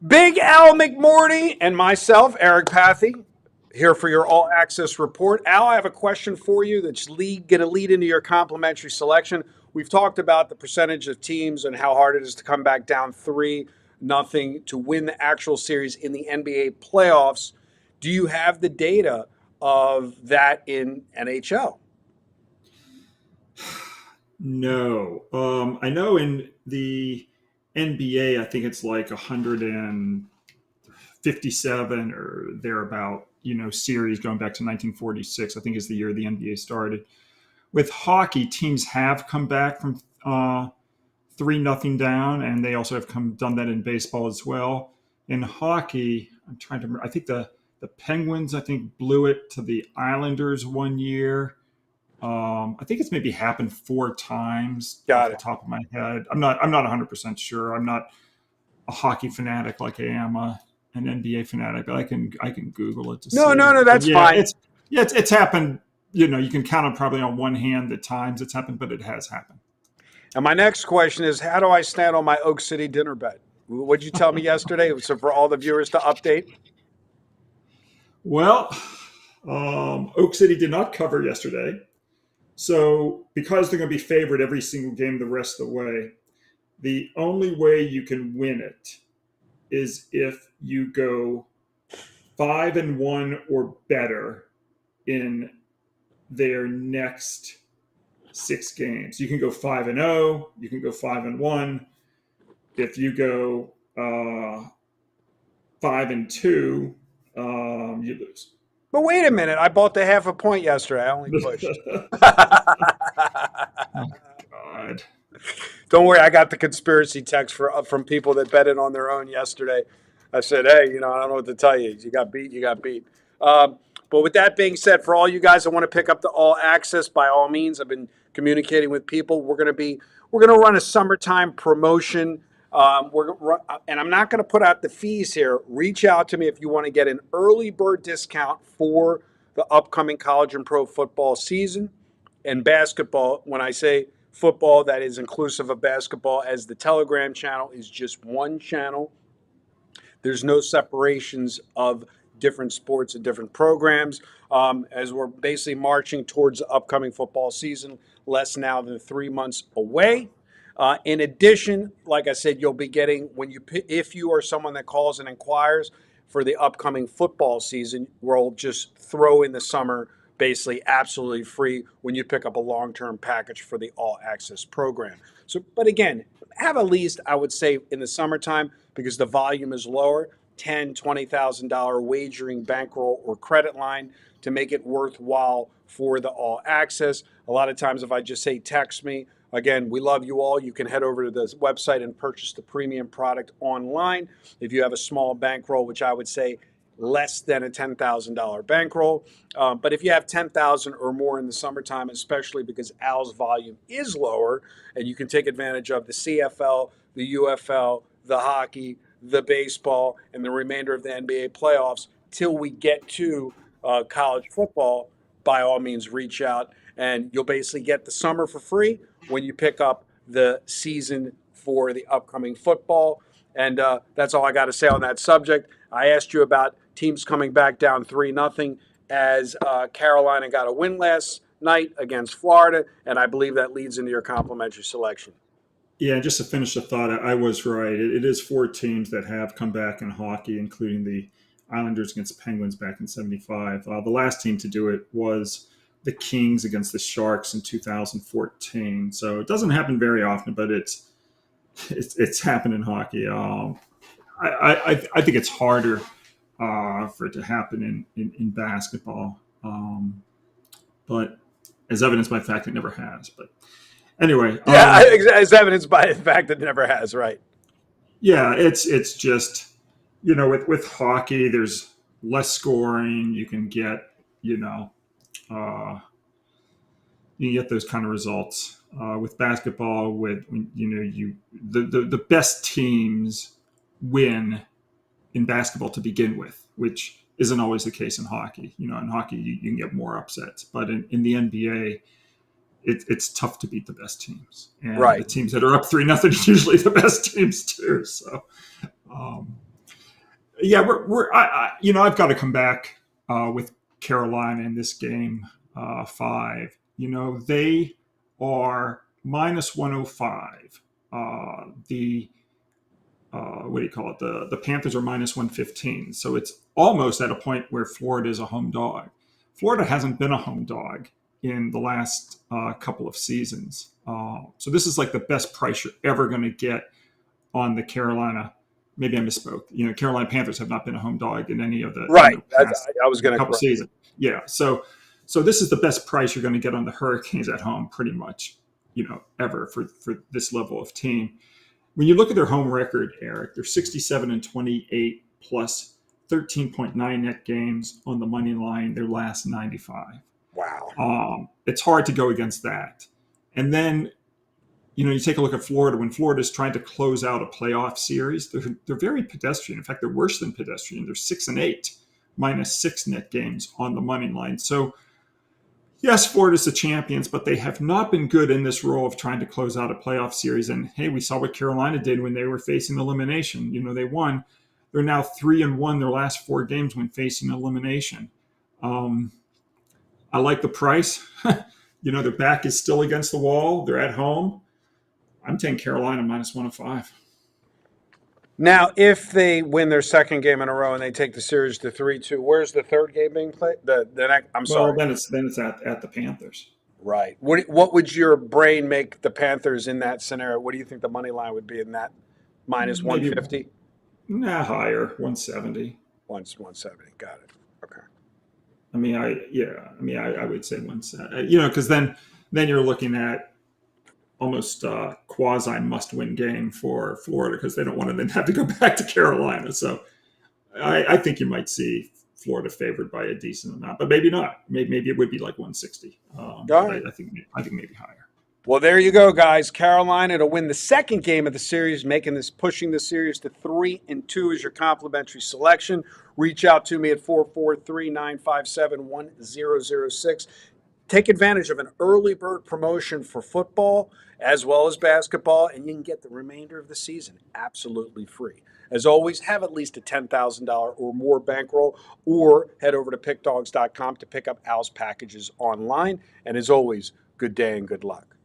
Big Al McMordie and myself, Eric Pathy, here for your all access report. Al, I have a question for you that's going to lead into your complimentary selection. We've talked about the percentage of teams and how hard it is to come back down 3-0 to win the actual series in the NBA playoffs. Do you have the data of that in NHL? No. I know in the NBA, I think it's like 157 or thereabout, series going back to 1946, I think is the year the NBA started. With hockey, teams have come back from 3-0 down, and they also have done that in baseball as well. In hockey, I'm trying to remember, I think the Penguins, I think, blew it to the Islanders one year. I think it's maybe happened 4 times off Got the it. top of my head. I'm not 100% sure. I'm not a hockey fanatic like I am an NBA fanatic, but I can Google it to No, no, see. no, But that's yeah, fine. it's happened. You can count on probably on one hand the times it's happened, but it has happened. And my next question is, how do I stand on my Oak City dinner bet? What'd you tell me yesterday? So for all the viewers to update. Well, Oak City did not cover yesterday, so because they're going to be favored every single game the rest of the way, the only way you can win it is if you go 5-1 or better in their next 6 games. You can go 5-0. You can go 5-1. If you go 5-2, you lose. But wait a minute, I bought the half a point yesterday. I only pushed. Oh, God. Don't worry, I got the conspiracy text from people that bet it on their own yesterday. I said, hey, I don't know what to tell you. You got beat, you got beat. But with that being said, for all you guys that want to pick up the all access, by all means, I've been communicating with people. We're gonna run a summertime promotion. And I'm not going to put out the fees here. Reach out to me if you want to get an early bird discount for the upcoming college and pro football season and basketball. When I say football, that is inclusive of basketball, as the Telegram channel is just one channel. There's no separations of different sports and different programs. As we're basically marching towards the upcoming football season, less now than 3 months away. In addition, like I said, you'll be getting if you are someone that calls and inquires for the upcoming football season, we'll just throw in the summer basically absolutely free when you pick up a long-term package for the all access program. So, but again, have at least, I would say, in the summertime, because the volume is lower, $10,000, $20,000 wagering bankroll or credit line to make it worthwhile for the all access. A lot of times, if I just say text me, again, we love you all. You can head over to the website and purchase the premium product online. If you have a small bankroll, which I would say less than a $10,000 bankroll. But if you have 10,000 or more in the summertime, especially because Al's volume is lower, and you can take advantage of the CFL, the UFL, the hockey, the baseball, and the remainder of the NBA playoffs till we get to college football, by all means, reach out and you'll basically get the summer for free when you pick up the season for the upcoming football. And that's all I got to say on that subject. I asked you about teams coming back down 3-0 as Carolina got a win last night against Florida, and I believe that leads into your complimentary selection. Yeah, just to finish the thought, I was right. It is 4 teams that have come back in hockey, including the Islanders against the Penguins back in '75. The last team to do it was the Kings against the Sharks in 2014. So it doesn't happen very often, but it's happened in hockey. I think it's harder for it to happen in basketball, but as evidenced by the fact it never has. But anyway, Yeah, as evidenced by the fact that it never has, right? yeah, it's just with hockey, there's less scoring. You can get you know uh, you can get those kind of results. With basketball, with the best teams win in basketball to begin with, which isn't always the case in hockey. In hockey, you can get more upsets, but in the NBA, it's tough to beat the best teams, and the Right. teams that are up 3-0 are usually the best teams too. So, um, Yeah, I've got to come back with Carolina in this game 5. They are minus 105. The what do you call it? The Panthers are minus 115. So it's almost at a point where Florida is a home dog. Florida hasn't been a home dog in the last couple of seasons. So this is like the best price you're ever going to get on the Carolina. Maybe I misspoke. Carolina Panthers have not been a home dog in any of the Right. past I was going to couple correct. seasons. Yeah. So this is the best price you're going to get on the Hurricanes at home, pretty much, ever for this level of team. When you look at their home record, Eric, they're 67-28 plus 13.9 net games on the money line their last 95. Wow. It's hard to go against that. And then, you take a look at Florida. When Florida is trying to close out a playoff series, they're very pedestrian. In fact, they're worse than pedestrian. They're 6-8, minus 6 net games on the money line. So, yes, Florida's the champions, but they have not been good in this role of trying to close out a playoff series. And hey, we saw what Carolina did when they were facing elimination. They won. They're now 3-1 their last 4 games when facing elimination. I like the price. Their back is still against the wall. They're at home. I'm taking Carolina minus 105. Now, if they win their second game in a row and they take the series to 3-2, where's the third game being played? I'm Well, sorry. then it's at the Panthers. Right. What would your brain make the Panthers in that scenario? What do you think the money line would be in that? Minus Maybe 150? higher, 170. 170. Got it. Okay. I would say 170. Because then you're looking at almost quasi must-win game for Florida because they don't want to then have to go back to Carolina. So I think you might see Florida favored by a decent amount, but maybe not. Maybe it would be like 160. Right. I think maybe higher. Well, there you go, guys. Carolina to win the second game of the series, pushing the series to 3-2 as your complimentary selection. Reach out to me at 443-957-1006. Take advantage of an early bird promotion for football as well as basketball, and you can get the remainder of the season absolutely free. As always, have at least a $10,000 or more bankroll, or head over to pickdogs.com to pick up Al's packages online. And as always, good day and good luck.